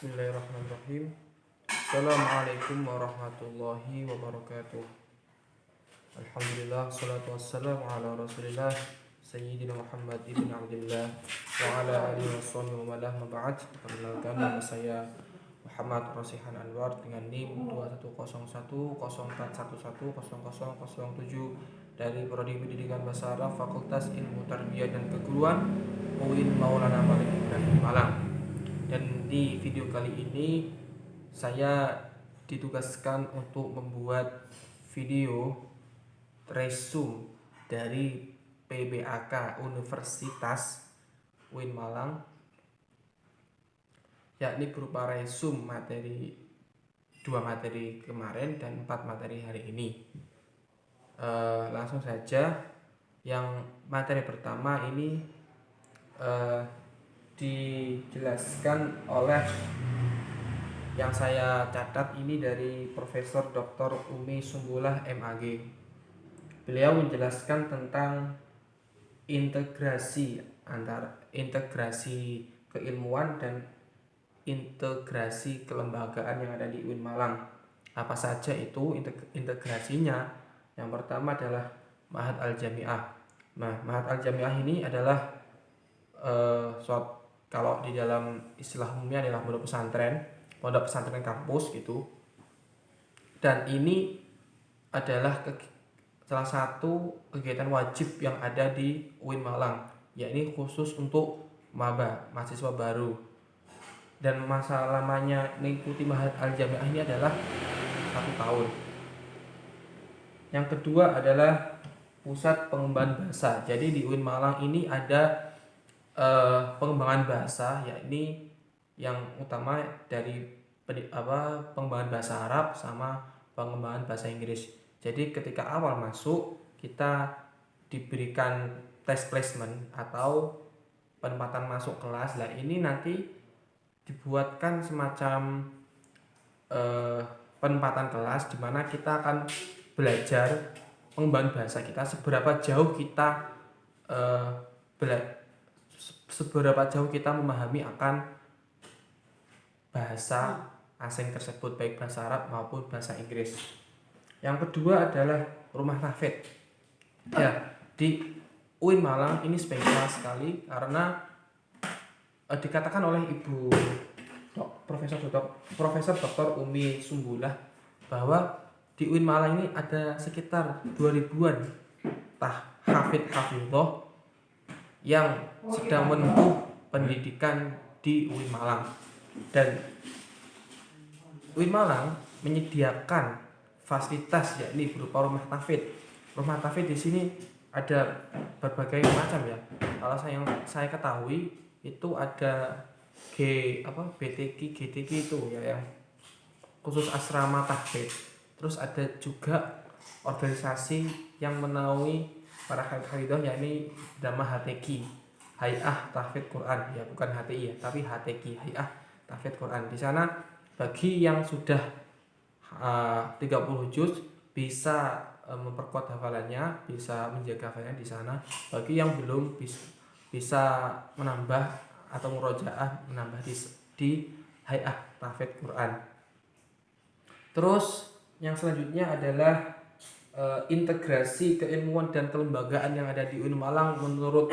Bismillahirrahmanirrahim. Assalamualaikum warahmatullahi wabarakatuh. Alhamdulillah, salatu wassalamu ala rasulillah Sayyidina Muhammad ibn Abdullah wa ala alihi wa sahbihi wa malah maba'ad. Perkenalkan, nama saya Muhammad Rosihan Anwar dengan NIM 210104110007 dari Prodi Pendidikan Bahasa Arab Fakultas Ilmu Tarbiyah dan Keguruan UIN Maulana Malik Ibrahim Malang. Dan di video kali ini saya ditugaskan untuk membuat video resume dari PBAK Universitas UIN Malang, yakni berupa resume materi 2 materi kemarin dan 4 materi hari ini. Langsung saja, yang materi pertama ini dijelaskan oleh yang saya catat ini dari Profesor Dr. Umi Sumbullah MAG. Beliau menjelaskan tentang integrasi antara integrasi keilmuan dan integrasi kelembagaan yang ada di UIN Malang. Apa saja itu integrasinya? Yang pertama adalah Ma'had Al-Jami'ah. Nah, Ma'had Al-Jami'ah ini adalah kalau di dalam istilah umumnya adalah pondok pesantren kampus gitu. Dan ini adalah salah satu kegiatan wajib yang ada di UIN Malang, yakni khusus untuk maba, mahasiswa baru. Dan masa lamanya mengikuti Ma'had Al-Jami'ah ini adalah 1 tahun. Yang kedua adalah pusat pengembangan bahasa. Jadi di UIN Malang ini ada pengembangan bahasa, yakni yang utama dari pengembangan bahasa Arab sama pengembangan bahasa Inggris. Jadi ketika awal masuk kita diberikan tes placement atau penempatan masuk kelas. Nah, ini nanti dibuatkan semacam penempatan kelas di mana kita akan belajar pengembangan bahasa kita, seberapa jauh kita memahami akan bahasa asing tersebut, baik bahasa Arab maupun bahasa Inggris. Yang kedua adalah rumah tahfidz. Ya, di UIN Malang ini spesial sekali karena dikatakan oleh Ibu Profesor Dr. Umi Sumbullah bahwa di UIN Malang ini ada sekitar 2000-an hafidh-hafidhah yang sedang menempuh pendidikan di UIN Malang. Dan UIN Malang menyediakan fasilitas yakni berupa rumah tahfidz. Rumah tahfidz di sini ada berbagai macam ya. Kalau saya ketahui itu ada BTQ, GTQ itu ya, yang khusus asrama tahfidz. Terus ada juga organisasi yang menaungi para hafidhah yakni nama HTQ, Hay'ah Tahfidz Quran, ya bukan HTI ya, tapi HTQ, Hay'ah Tahfidz Quran. Di sana bagi yang sudah 30 juz bisa memperkuat hafalannya, bisa menjaga hafalannya di sana. Bagi yang belum bisa menambah atau murojaah menambah di Hay'ah Tahfidz Quran. Terus yang selanjutnya adalah integrasi keilmuan dan kelembagaan yang ada di UIN Malang menurut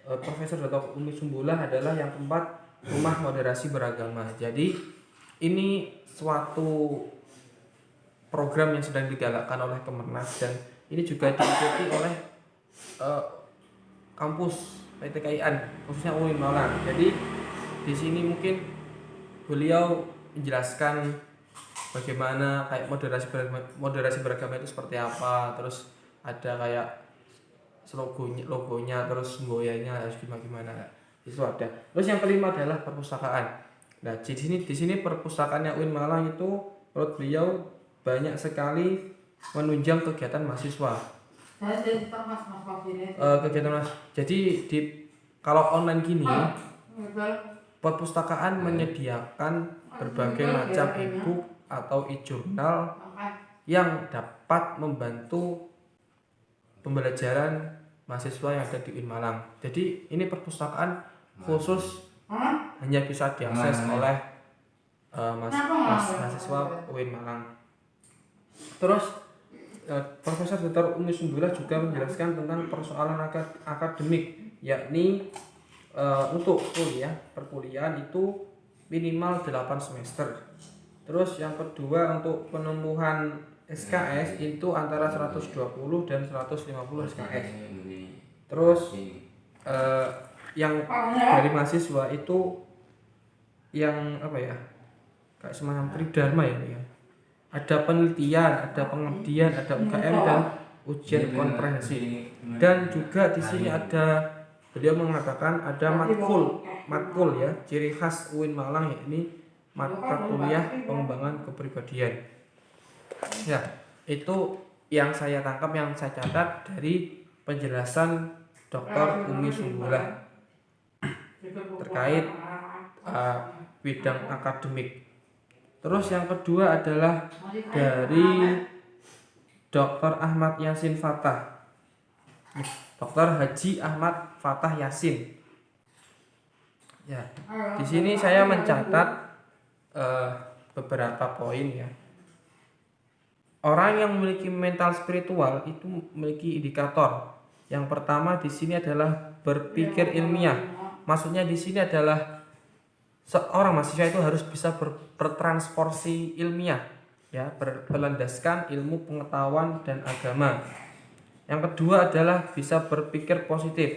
Profesor Dr. Umi Sumbullah adalah yang keempat, rumah moderasi beragama. Jadi ini suatu program yang sedang digalakkan oleh Kemenak dan ini juga diikuti oleh kampus PTKIN khususnya UIN Malang. Jadi di sini mungkin beliau menjelaskan bagaimana kayak moderasi beragama itu seperti apa, terus ada kayak logonya terus semboyannya harus gimana itu ada. Terus yang kelima adalah perpustakaan. Nah, di sini perpustakaannya UIN Malang itu menurut beliau banyak sekali menunjang kegiatan mahasiswa. Jadi kalau online gini perpustakaan menyediakan berbagai macam e-book atau e-jurnal yang dapat membantu pembelajaran mahasiswa yang ada di UIN Malang. Jadi ini perpustakaan khusus hanya bisa diakses oleh mahasiswa UIN Malang. Terus Profesor Dr. Umi Sumbulah juga menjelaskan tentang persoalan akademik, yakni untuk perkuliahan itu minimal 8 semester. Terus yang kedua untuk penemuan SKS itu antara 120 dan 150 SKS. Terus yang dari mahasiswa itu yang kayak semacam tridharma ya. Ada penelitian, ada pengabdian, ada UKM dan ujian komprehensif. Dan juga di sini ada beliau mengatakan ada matkul ya, ciri khas UIN Malang yakni mata kuliah pengembangan kepribadian. Ya, itu yang saya tangkap, yang saya catat dari penjelasan Dr. Umi Sumbulah terkait bidang akademik. Terus yang kedua adalah dari Dr. Ahmad Yasin Fatah, Dr. Haji Ahmad Fatah Yasin. Ya, di sini saya mencatat beberapa poin ya. Orang yang memiliki mental spiritual itu memiliki indikator. Yang pertama di sini adalah berpikir ilmiah. Maksudnya di sini adalah seorang mahasiswa itu harus bisa bertransformasi ilmiah ya, berlandaskan ilmu pengetahuan dan agama. Yang kedua adalah bisa berpikir positif.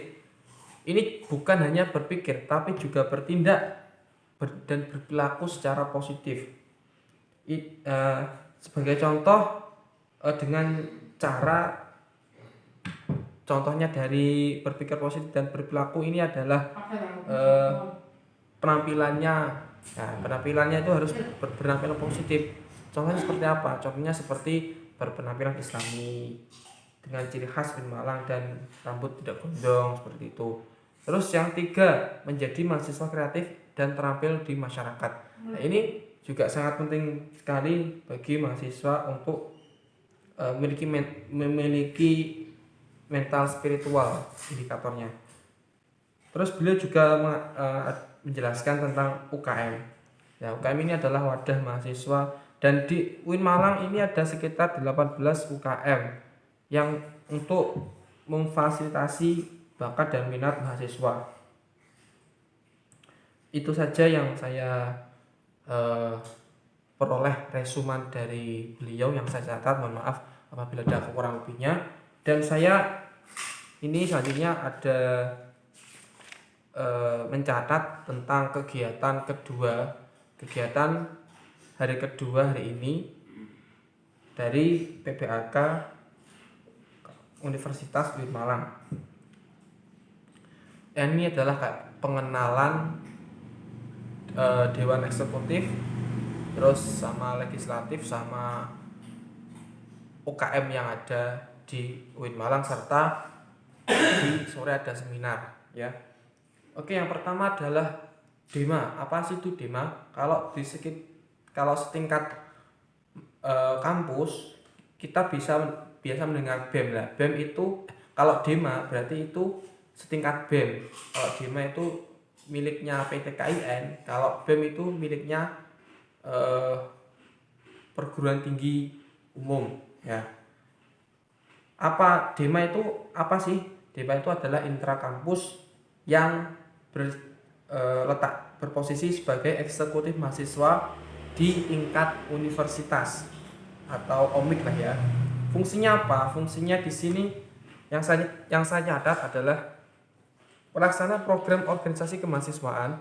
Ini bukan hanya berpikir tapi juga bertindak dan berperilaku secara positif. Sebagai contoh dengan cara contohnya dari berpikir positif dan berperilaku ini adalah penampilannya. Nah, penampilannya itu harus berpenampilan positif. Contohnya seperti apa? Contohnya seperti berpenampilan islami dengan ciri khas UIN Malang dan rambut tidak gondrong seperti itu. Terus yang tiga, menjadi mahasiswa kreatif dan terampil di masyarakat. Nah, ini juga sangat penting sekali bagi mahasiswa untuk memiliki mental spiritual indikatornya. Terus beliau juga menjelaskan tentang UKM. Ya, UKM ini adalah wadah mahasiswa dan di UIN Malang ini ada sekitar 18 UKM yang untuk memfasilitasi bakat dan minat mahasiswa. Itu saja yang saya peroleh resuman dari beliau yang saya catat. Mohon maaf apabila ada kurang lebihnya. Dan saya ini selanjutnya ada mencatat tentang kegiatan hari kedua hari ini dari PPAK Universitas UIN Malang. Ini adalah kayak pengenalan Dewan Eksekutif, terus sama legislatif, sama UKM yang ada di UIN Malang, serta di sore ada seminar ya. Oke, yang pertama adalah DEMA. Apa sih itu DEMA? Kalau setingkat kampus kita biasa mendengar BEM lah. BEM itu kalau DEMA berarti itu setingkat BEM. Kalau DEMA itu miliknya PT KIN, kalau BEM itu miliknya perguruan tinggi umum ya. Apa DEMA itu apa sih? DEMA itu adalah intrakampus yang berposisi sebagai eksekutif mahasiswa di tingkat universitas atau OMIK lah ya. Fungsinya apa? Fungsinya di sini yang saya catat adalah pelaksana program organisasi kemahasiswaan.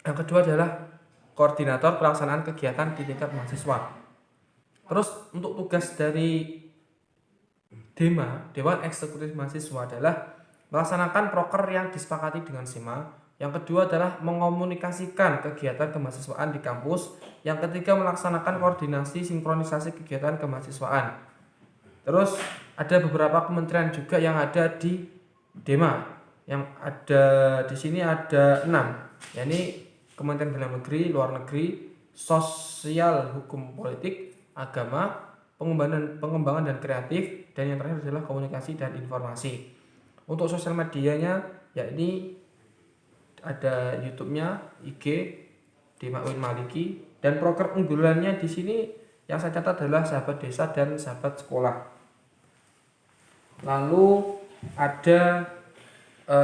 Yang kedua adalah koordinator pelaksanaan kegiatan di tingkat mahasiswa. Terus untuk tugas dari DEMA, Dewan Eksekutif Mahasiswa, adalah melaksanakan proker yang disepakati dengan SEMA. Yang kedua adalah mengomunikasikan kegiatan kemahasiswaan di kampus. Yang ketiga melaksanakan koordinasi sinkronisasi kegiatan kemahasiswaan. Terus ada beberapa kementerian juga yang ada di DEMA. Yang ada di sini ada 6, yakni Kementerian Dalam Negeri, Luar Negeri, Sosial, Hukum Politik, Agama, Pengembangan dan Kreatif, dan yang terakhir adalah Komunikasi dan Informasi. Untuk sosial medianya yakni ada YouTube-nya, IG, Dema UIN Maliki, dan proker unggulannya di sini yang saya catat adalah sahabat desa dan sahabat sekolah. Lalu ada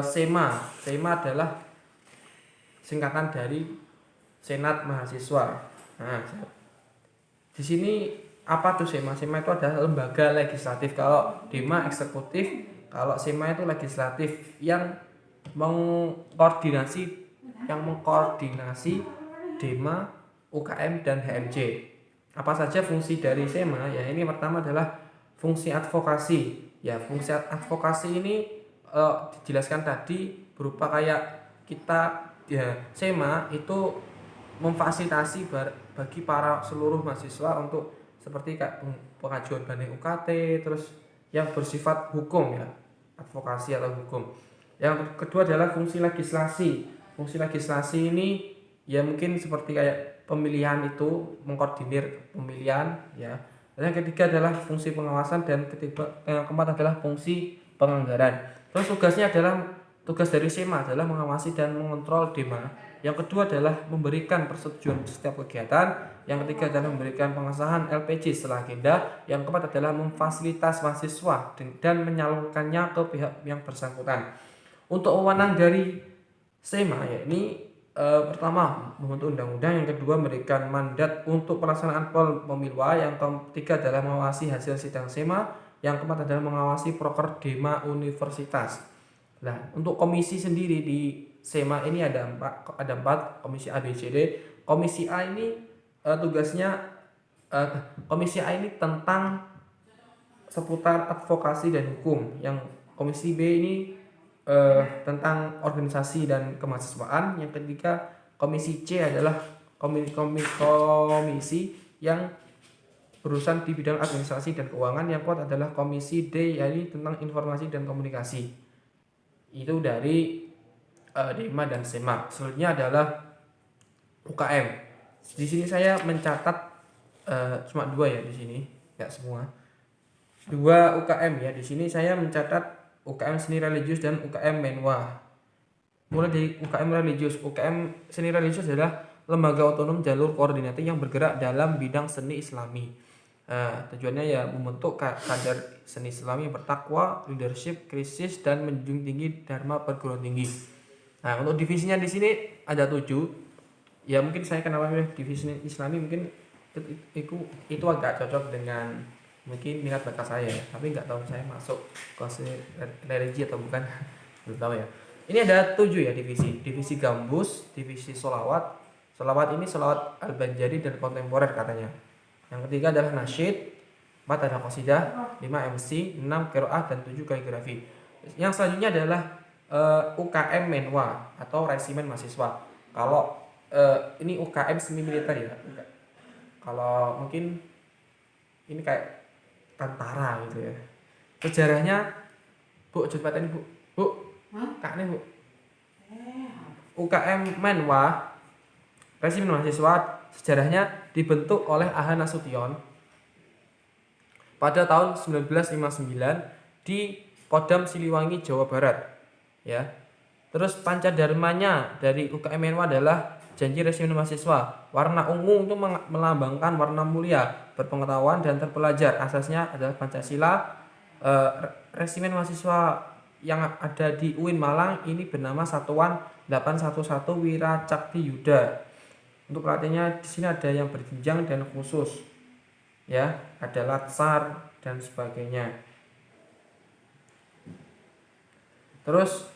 SEMA. SEMA adalah singkatan dari Senat Mahasiswa. Nah, di sini apa tuh SEMA? SEMA itu adalah lembaga legislatif. Kalau Dema eksekutif, kalau SEMA itu legislatif yang mengkoordinasi Dema, UKM dan HMJ. Apa saja fungsi dari SEMA? Ya, ini pertama adalah fungsi advokasi. Ya, fungsi advokasi ini dijelaskan tadi berupa kayak kita, ya, SEMA itu memfasilitasi bagi para seluruh mahasiswa untuk seperti kayak pengajuan banding UKT, terus yang bersifat hukum, ya, advokasi atau hukum. Yang kedua adalah fungsi legislasi. Fungsi legislasi ini ya mungkin seperti kayak pemilihan, itu mengkoordinir pemilihan, ya. Dan yang ketiga adalah fungsi pengawasan, dan yang keempat adalah fungsi penganggaran. Terus tugas dari SEMA adalah mengawasi dan mengontrol Dema. Yang kedua adalah memberikan persetujuan setiap kegiatan. Yang ketiga adalah memberikan pengesahan LPJ setelah agenda. Yang keempat adalah memfasilitas mahasiswa dan menyalurkannya ke pihak yang bersangkutan. Untuk wewenang dari SEMA, yakni pertama membentuk undang-undang, yang kedua memberikan mandat untuk pelaksanaan pemilu, yang ketiga adalah mengawasi hasil sidang SEMA, yang keempat adalah mengawasi proker Dema universitas. Nah, untuk komisi sendiri di SEMA ini ada empat komisi A, B, C, D. Komisi A ini tugasnya komisi A ini tentang seputar advokasi dan hukum. Yang komisi B ini tentang organisasi dan kemahasiswaan. Yang ketiga komisi C adalah komisi yang berurusan di bidang administrasi dan keuangan. Yang keempat adalah komisi D, yaitu tentang informasi dan komunikasi. Itu dari Dema dan SEMA. Selanjutnya adalah UKM. Di sini saya mencatat cuma 2 ya di sini, enggak semua. 2 UKM ya. Di sini saya mencatat UKM Seni Religius dan UKM Menwa. Mulai dari UKM Religius. UKM Seni Religius adalah lembaga otonom jalur koordinatif yang bergerak dalam bidang seni Islami. Tujuannya ya membentuk kader seni Islami yang bertakwa, leadership, krisis, dan menjunjung tinggi dharma perguruan tinggi. Nah, untuk divisinya di sini ada 7. Ya mungkin saya kenapa pilih divisi Islami, mungkin itu agak cocok dengan mungkin minat bakat saya, tapi nggak tahu saya masuk ke religi atau bukan, belum tahu ya. Ini ada 7 ya divisi gambus, divisi solawat ini solawat al-banjari dan kontemporer katanya. Yang ketiga adalah nasyid, 4 ada qasidah, 5 MC, 6 qiraah, dan 7 kaligrafi. Yang selanjutnya adalah UKM Menwa atau resimen mahasiswa. Kalau ini UKM semi militer ya, kalau mungkin ini kayak tentara gitu ya. Sejarahnya Bu, cepetan Bu. Kak nih Bu. UKM Menwa resimen mahasiswa sejarahnya dibentuk oleh A.H. Nasution pada tahun 1959 di Kodam Siliwangi, Jawa Barat. Ya. Terus pancadharmanya dari UKM Menwa adalah janji resimen mahasiswa. Warna ungu itu melambangkan warna mulia, berpengetahuan, dan terpelajar. Asasnya adalah Pancasila. Resimen mahasiswa yang ada di UIN Malang ini bernama Satuan 811 Wiracakti Yuda. Untuk pelatihannya di sini ada yang berjenjang dan khusus. Ya, ada latsar dan sebagainya. Terus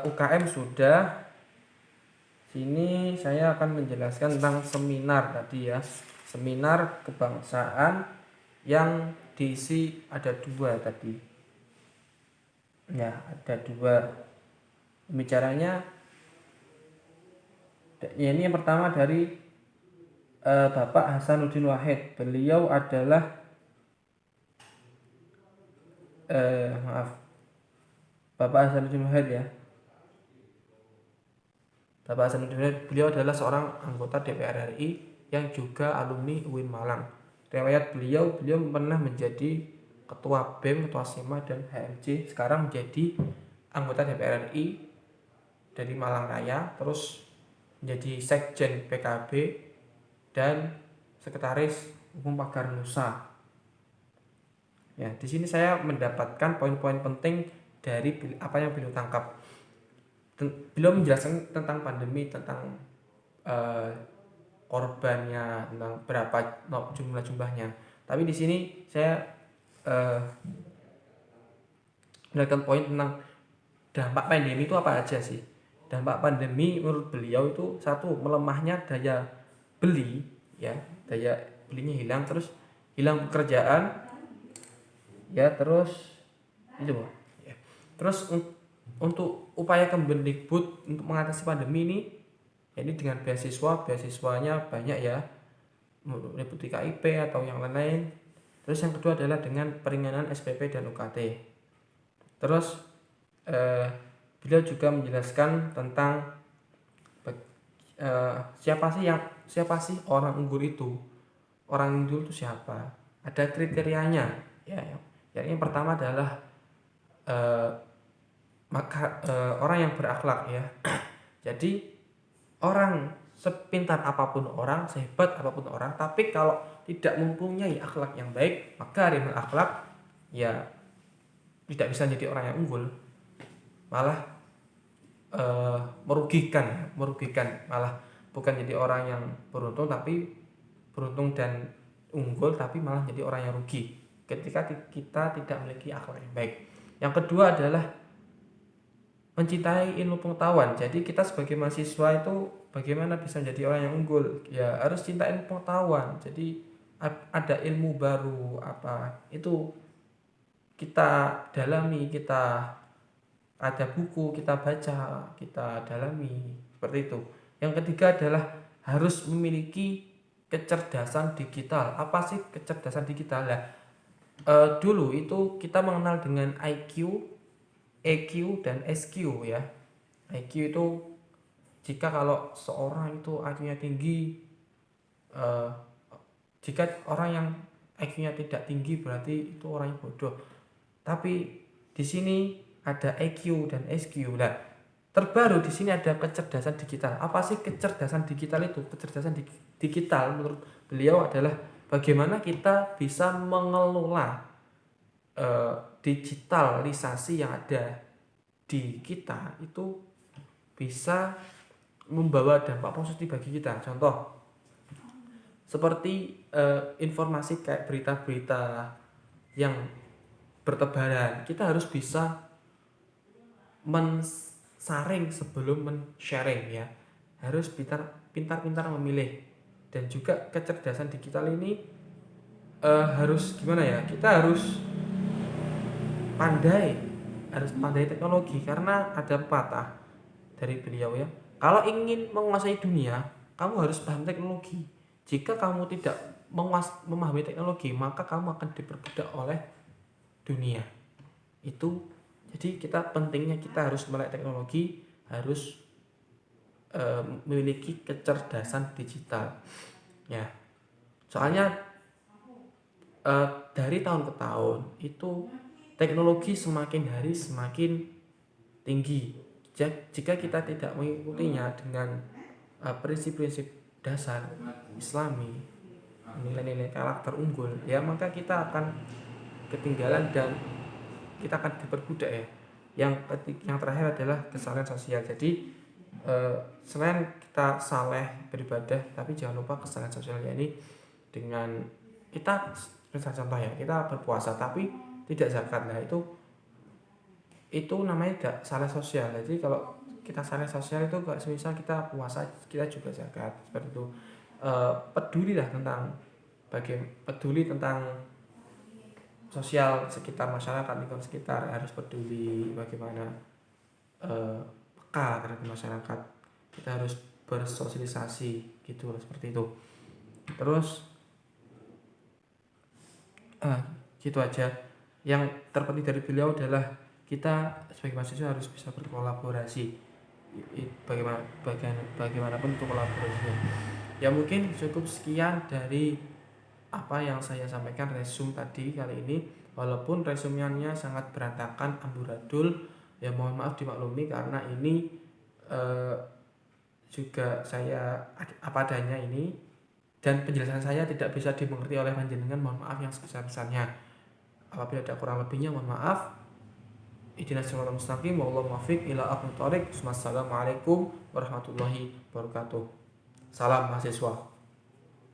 UKM sudah. Sini saya akan menjelaskan tentang seminar tadi ya. Seminar kebangsaan yang diisi ada 2 tadi. Ya, ada 2 pembicaranya. Ya, ini yang pertama dari Bapak Hasanuddin Wahid. Beliau adalah Bapak Hasanuddin Wahid ya. Bapak Hasanuddin Wahid, beliau adalah seorang anggota DPR RI yang juga alumni UIN Malang. Riwayat beliau pernah menjadi ketua BEM, ketua SEMA, dan HMJ. Sekarang menjadi anggota DPR RI dari Malang Raya. Terus menjadi sekjen PKB dan sekretaris umum Pagar Nusa. Ya, di sini saya mendapatkan poin-poin penting dari apa yang beliau tangkap. Beliau menjelaskan tentang pandemi, tentang korbannya, tentang berapa jumlahnya. Tapi di sini saya mendapatkan poin tentang dampak pandemi itu apa aja sih. Dampak pandemi menurut beliau itu satu, melemahnya daya beli, ya, daya belinya hilang, terus hilang pekerjaan, ya, terus itu ya. Terus untuk upaya Kemendikbud untuk mengatasi pandemi ini, ya, ini dengan beasiswanya banyak ya, meliputi KIP atau yang lain-lain. Terus yang kedua adalah dengan peringanan SPP dan UKT. Terus beliau juga menjelaskan tentang siapa sih orang unggul itu. Orang unggul itu siapa? Ada kriterianya, ya. Yang pertama adalah orang yang berakhlak, ya. Jadi orang sepintar apapun orang, sehebat apapun orang, tapi kalau tidak mempunyai akhlak yang baik, maka harimau akhlak, ya, tidak bisa jadi orang yang unggul, malah merugikan, malah bukan jadi orang yang beruntung dan unggul, tapi malah jadi orang yang rugi ketika kita tidak memiliki akhlak yang baik. Yang kedua adalah mencintai ilmu pengetahuan. Jadi kita sebagai mahasiswa itu bagaimana bisa menjadi orang yang unggul? Ya harus cinta ilmu pengetahuan. Jadi ada ilmu baru apa itu kita dalami, kita ada buku kita baca, kita dalami, seperti itu. Yang ketiga adalah harus memiliki kecerdasan digital. Apa sih kecerdasan digital? Dulu itu kita mengenal dengan IQ, EQ dan SQ, ya. IQ itu jika kalau seorang itu IQ-nya tinggi, jika orang yang IQ-nya tidak tinggi berarti itu orang yang bodoh. Tapi di sini ada EQ dan SQ. Nah, terbaru di sini ada kecerdasan digital. Apa sih kecerdasan digital itu? Kecerdasan digital menurut beliau adalah bagaimana kita bisa mengelola digitalisasi yang ada di kita itu bisa membawa dampak positif bagi kita. Contoh seperti informasi kayak berita-berita yang bertebaran, kita harus bisa mensaring sebelum men-sharing, ya. Harus pintar-pintar memilih. Dan juga kecerdasan digital ini harus gimana ya? Kita harus pandai teknologi, karena ada pepatah dari beliau, ya. Kalau ingin menguasai dunia, kamu harus paham teknologi. Jika kamu tidak memahami teknologi, maka kamu akan diperbudak oleh dunia. Itu jadi pentingnya kita harus melek teknologi, harus memiliki kecerdasan digital, ya. Soalnya dari tahun ke tahun itu teknologi semakin hari semakin tinggi. Jika kita tidak mengikutinya dengan prinsip-prinsip dasar Islami, nilai-nilai karakter unggul, ya, maka kita akan ketinggalan dan kita akan diperbudak, ya. Yang terakhir adalah kesalahan sosial. Jadi selain kita saleh beribadah, tapi jangan lupa kesalahan sosial, ini dengan kita, misalnya contoh, ya, kita berpuasa tapi tidak zakat. Nah, itu namanya tidak salah sosial. Jadi kalau kita salah sosial itu gak semisal kita puasa kita juga zakat, seperti itu. Peduli tentang sosial sekitar masyarakat, lingkungan sekitar, harus peduli bagaimana peka terhadap masyarakat. Kita harus bersosialisasi, gitu, seperti itu. Terus gitu aja. Yang terpenting dari beliau adalah kita sebagai mahasiswa harus bisa berkolaborasi. Bagaimanapun itu kolaborasinya. Ya, mungkin cukup sekian dari apa yang saya sampaikan, resume tadi kali ini. Walaupun resumenya sangat berantakan, amburadul, ya mohon maaf dimaklumi, karena ini juga saya apa adanya ini, dan penjelasan saya tidak bisa dimengerti oleh panjenengan, mohon maaf yang sebesar-besarnya. Apabila ada kurang lebihnya mohon maaf. Ihdinas siratal mustaqim wallahu muwaffiq ila aqwamit thoriq. Wassalamualaikum warahmatullahi wabarakatuh. Salam mahasiswa.